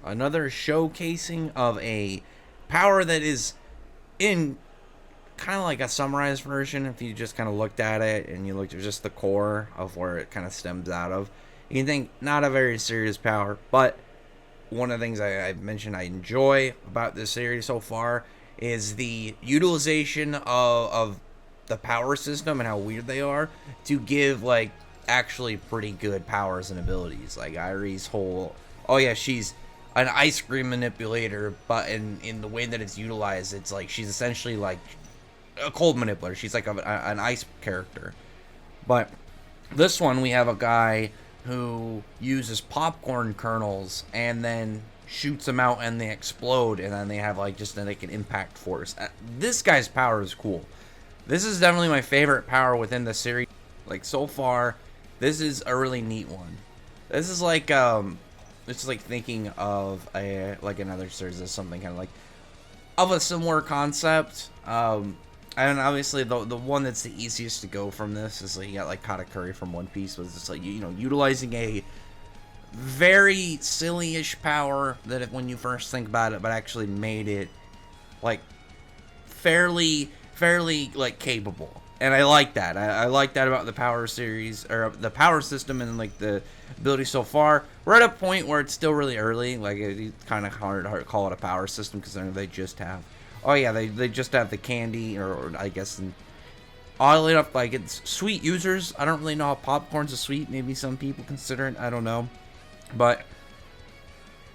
Another showcasing of a power that is in kind of like a summarized version. If you just kind of looked at it and you looked at just the core of where it kind of stems out of, you can think not a very serious power. But one of the things I mentioned I enjoy about this series so far is the utilization of the power system and how weird they are to give like actually pretty good powers and abilities. Like Irie's whole, oh yeah, she's an ice cream manipulator, but in the way that it's utilized, it's like she's essentially like a cold manipulator. She's like an ice character. But this one, we have a guy who uses popcorn kernels and then shoots them out and they explode, and then they have like just like an impact force. This guy's power is cool. This is definitely my favorite power within the series. Like so far, this is a really neat one. This is like it's like thinking of a like another series as something kind of like of a similar concept. And obviously the one that's the easiest to go from this is like you got like Katakuri from One Piece, was just like you know utilizing a very silly-ish power that if, when you first think about it, but actually made it like fairly like capable. And I like that. I like that about the power series or the power system and like the ability so far. We're at a point where it's still really early. Like it's kind of hard to call it a power system because they just have. Oh yeah, they just have the candy, or I guess, oddly enough, like it's sweet users. I don't really know how popcorn's a sweet. Maybe some people consider it. I don't know, but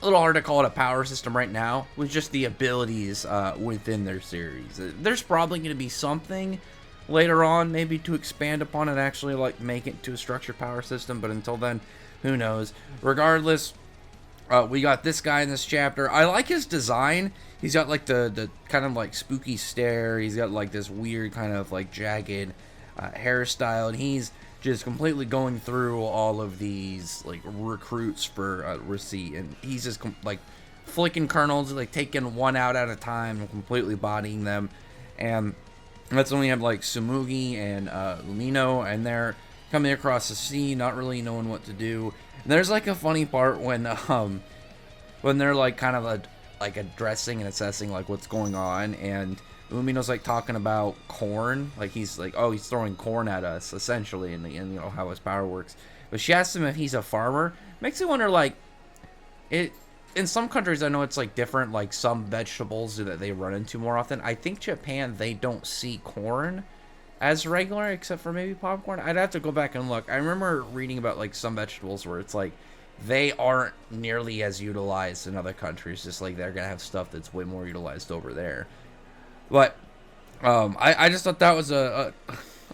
a little hard to call it a power system right now with just the abilities within their series. There's probably going to be something later on, maybe to expand upon it, actually like make it to a structured power system. But until then, who knows? Regardless. We got this guy in this chapter. I like his design. He's got like the kind of like spooky stare. He's got like this weird kind of like jagged hairstyle, and he's just completely going through all of these like recruits for receipt, and he's just like flicking kernels, like taking one out at a time and completely bodying them. And that's when we have like Sumugi and Lumino, and they're coming across the sea, not really knowing what to do. And there's like a funny part when they're like kind of like addressing and assessing like what's going on, and Lumino's like talking about corn, like he's like, oh, he's throwing corn at us essentially, and you know how his power works. But she asks him if he's a farmer. Makes me wonder, like, it in some countries I know it's like different, like some vegetables that they run into more often. I think Japan, they don't see corn as regular, except for maybe popcorn. I'd have to go back and look. I remember reading about like some vegetables where it's like they aren't nearly as utilized in other countries. Just like they're gonna have stuff that's way more utilized over there. But I just thought that was a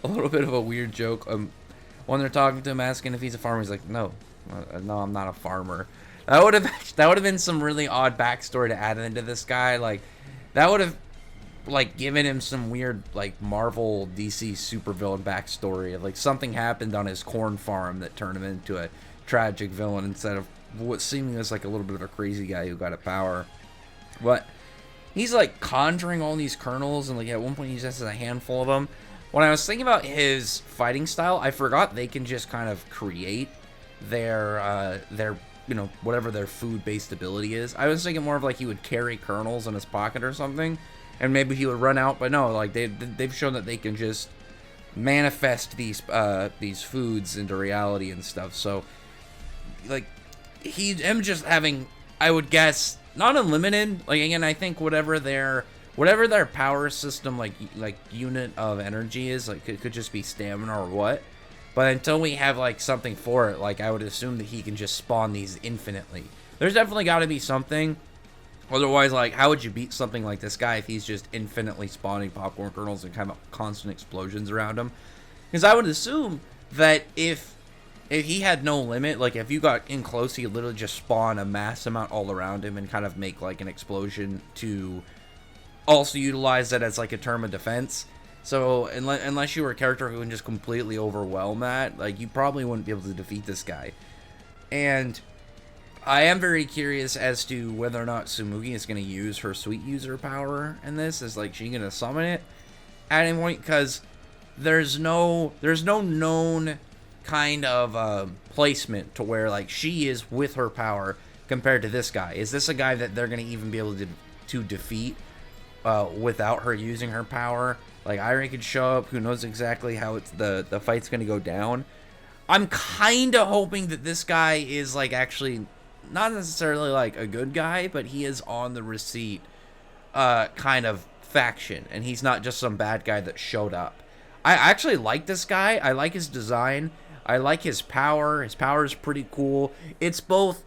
little bit of a weird joke. When they're talking to him, asking if he's a farmer, he's like, no, I'm not a farmer. That would have been some really odd backstory to add into this guy. Like that would have like given him some weird like Marvel DC supervillain backstory of like something happened on his corn farm that turned him into a tragic villain instead of what seemingly is like a little bit of a crazy guy who got a power. But he's like conjuring all these kernels, and like at one point he just has a handful of them. When I was thinking about his fighting style, I forgot they can just kind of create their you know, whatever their food based ability is. I was thinking more of like he would carry kernels in his pocket or something, and maybe he would run out, but no, like they've shown that they can just manifest these foods into reality and stuff. So like him just having, I would guess, not unlimited. Like again, I think whatever their power system like unit of energy is, like it could just be stamina or what. But until we have like something for it, like I would assume that he can just spawn these infinitely. There's definitely got to be something. Otherwise, like, how would you beat something like this guy if he's just infinitely spawning popcorn kernels and kind of constant explosions around him? Because I would assume that if he had no limit, like if you got in close, he would literally just spawn a mass amount all around him and kind of make like an explosion to also utilize that as like a term of defense. So unless you were a character who can just completely overwhelm that, like you probably wouldn't be able to defeat this guy. And I am very curious as to whether or not Sumugi is going to use her sweet user power in this. Is like she going to summon it at any point? Because there's no known kind of placement to where like she is with her power compared to this guy? Is this a guy that they're going to even be able to defeat without her using her power? Like, Irie could show up. Who knows exactly how the fight's going to go down. I'm kind of hoping that this guy is, like, actually not necessarily, like, a good guy, but he is on the receipt kind of faction, and he's not just some bad guy that showed up. I actually like this guy. I like his design. I like his power. His power is pretty cool. It's both...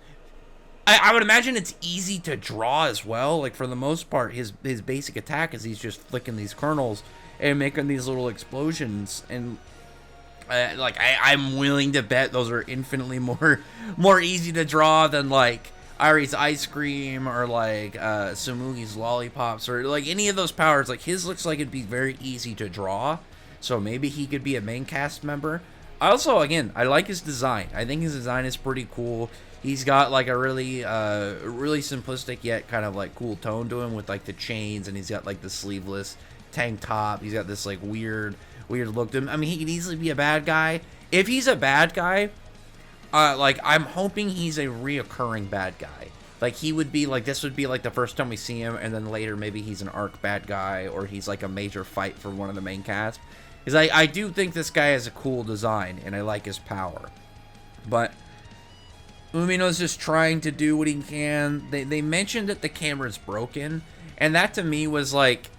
I would imagine it's easy to draw as well. Like, for the most part, his basic attack is he's just flicking these kernels and making these little explosions. And, I'm willing to bet those are infinitely more easy to draw than, like, Irie's ice cream or, like, Tsumugi's lollipops or, like, any of those powers. Like, his looks like it'd be very easy to draw. So maybe he could be a main cast member. Also, again, I like his design. I think his design is pretty cool. He's got, like, a really simplistic yet kind of, like, cool tone to him with, like, the chains, and he's got, like, the sleeveless tank top. He's got this, like, weird look to him. I mean, he could easily be a bad guy. If he's a bad guy, like, I'm hoping he's a reoccurring bad guy. Like, he would be, like, this would be, like, the first time we see him, and then later maybe he's an arc bad guy, or he's, like, a major fight for one of the main cast. Because I do think this guy has a cool design, and I like his power. But Umino's just trying to do what he can. They mentioned that the camera's broken, and that to me was like,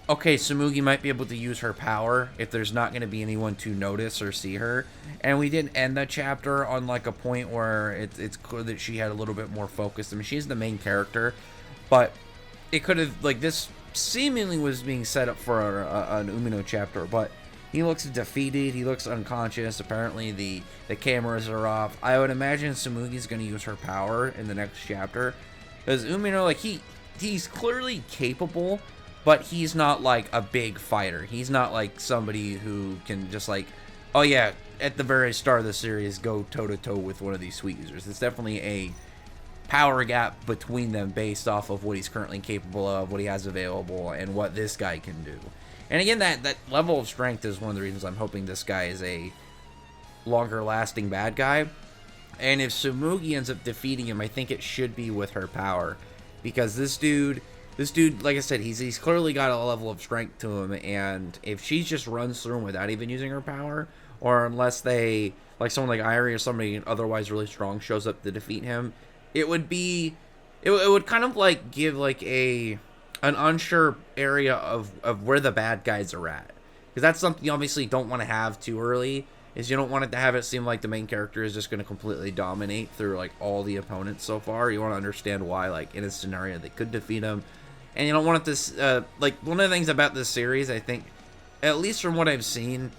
okay, Tsumugi might be able to use her power if there's not going to be anyone to notice or see her. And we didn't end the chapter on, like, a point where it's clear that she had a little bit more focus. I mean, she's the main character, but it could have, like, this seemingly was being set up for an Umino chapter, but he looks defeated. He looks unconscious. Apparently, the cameras are off. I would imagine Tsumugi's going to use her power in the next chapter, because Umino, like, he's clearly capable, but he's not, like, a big fighter. He's not, like, somebody who can just, like, oh, yeah, at the very start of the series, go toe-to-toe with one of these sweet users. It's definitely a power gap between them based off of what he's currently capable of, what he has available, and what this guy can do. And again, that level of strength is one of the reasons I'm hoping this guy is a longer-lasting bad guy. And if Tsumugi ends up defeating him, I think it should be with her power. Because this dude, like I said, he's clearly got a level of strength to him, and if she just runs through him without even using her power, or unless they, like someone like Irie or somebody otherwise really strong shows up to defeat him, it would kind of, like, give, like, an unsure area of where the bad guys are at. Because that's something you obviously don't want to have too early, is you don't want it to have it seem like the main character is just going to completely dominate through, like, all the opponents so far. You want to understand why, like, in a scenario they could defeat him. And you don't want it to, like, one of the things about this series, I think, at least from what I've seen,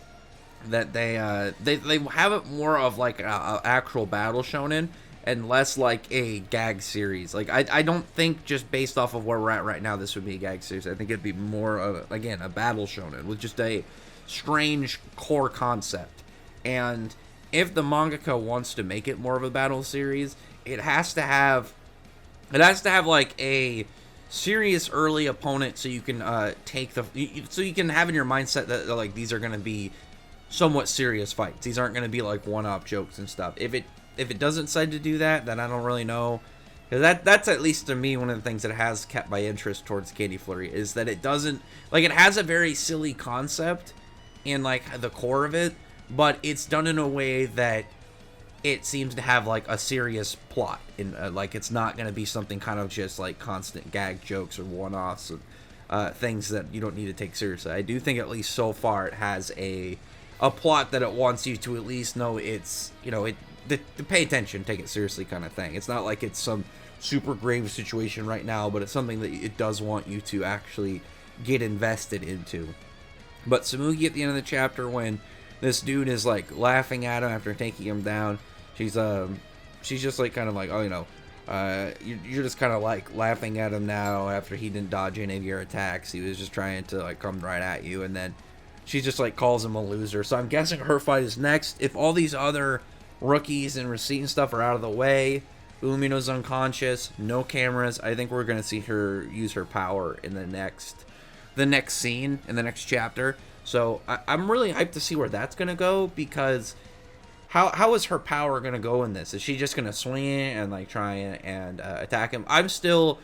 that they have it more of, like, a actual battle shonen, and less like a gag series. Like, I don't think, just based off of where we're at right now, this would be a gag series. I think it'd be more of, again, a battle shonen with just a strange core concept. And if the mangaka wants to make it more of a battle series, it has to have like a serious early opponent, so you can so you can have in your mindset that, like, these are going to be somewhat serious fights. These aren't going to be like one-off jokes and stuff. If it doesn't decide to do that, then I don't really know. Because that's at least to me one of the things that has kept my interest towards Candy Flurry, is that it doesn't, like, it has a very silly concept in, like, the core of it, but it's done in a way that it seems to have, like, a serious plot. In like, it's not going to be something kind of just, like, constant gag jokes or one-offs and things that you don't need to take seriously. I do think, at least so far, it has a plot that it wants you to at least know it's, you know, to pay attention, take it seriously kind of thing. It's not like it's some super grave situation right now, but it's something that it does want you to actually get invested into. But Tsumugi, at the end of the chapter, when this dude is, like, laughing at him after taking him down, she's just, like, kind of like, oh, you know, you're just kind of, like, laughing at him now after he didn't dodge any of your attacks. He was just trying to, like, come right at you, and then she just, like, calls him a loser. So I'm guessing her fight is next. If all these other rookies and receipt and stuff are out of the way, Umino's unconscious, no cameras, I think we're gonna see her use her power in the next scene, in the next chapter. So I'm really hyped to see where that's gonna go, because how is her power gonna go in this? Is she just gonna swing it and like try and attack him? I'm still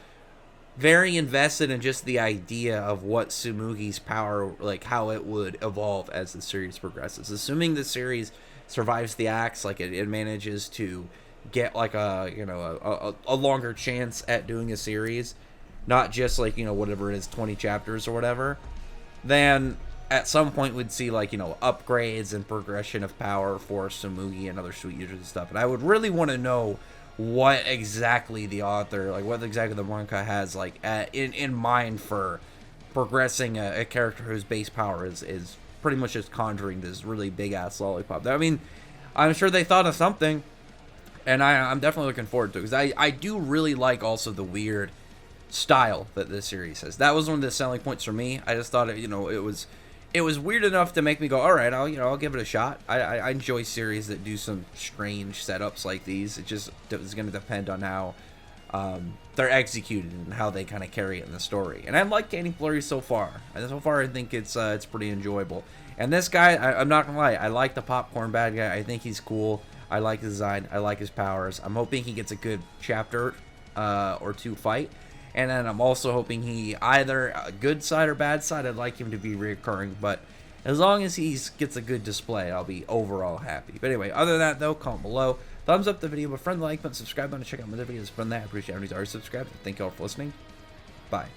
very invested in just the idea of what Tsumugi's power, like how it would evolve as the series progresses. Assuming the series survives the acts, like it manages to get like a longer chance at doing a series, not just like whatever it is, 20 chapters or whatever, then at some point we'd see like upgrades and progression of power for Tsumugi and other sweet users and stuff. And I would really want to know what exactly the author, like what exactly the manga has like in mind for progressing a character whose base power is pretty much just conjuring this really big ass lollipop. I mean, I'm sure they thought of something, and I'm definitely looking forward to it, because I do really like also the weird style that this series has. That was one of the selling points for me. I just thought it was weird enough to make me go, all right, I'll give it a shot. I enjoy series that do some strange setups like these. It just is going to depend on how they're executed and how they kind of carry it in the story. And I like Candy Flurry so far. And so far, I think it's pretty enjoyable. And this guy, I'm not gonna lie, I like the popcorn bad guy. I think he's cool. I like his design. I like his powers. I'm hoping he gets a good chapter or two fight. And then I'm also hoping he either a good side or bad side. I'd like him to be reoccurring, but as long as he gets a good display, I'll be overall happy. But anyway, other than that though, comment below, thumbs up the video, but friend, like button, subscribe button, check out my other videos. From that, I appreciate everybody's already subscribed. Thank you all for listening. Bye.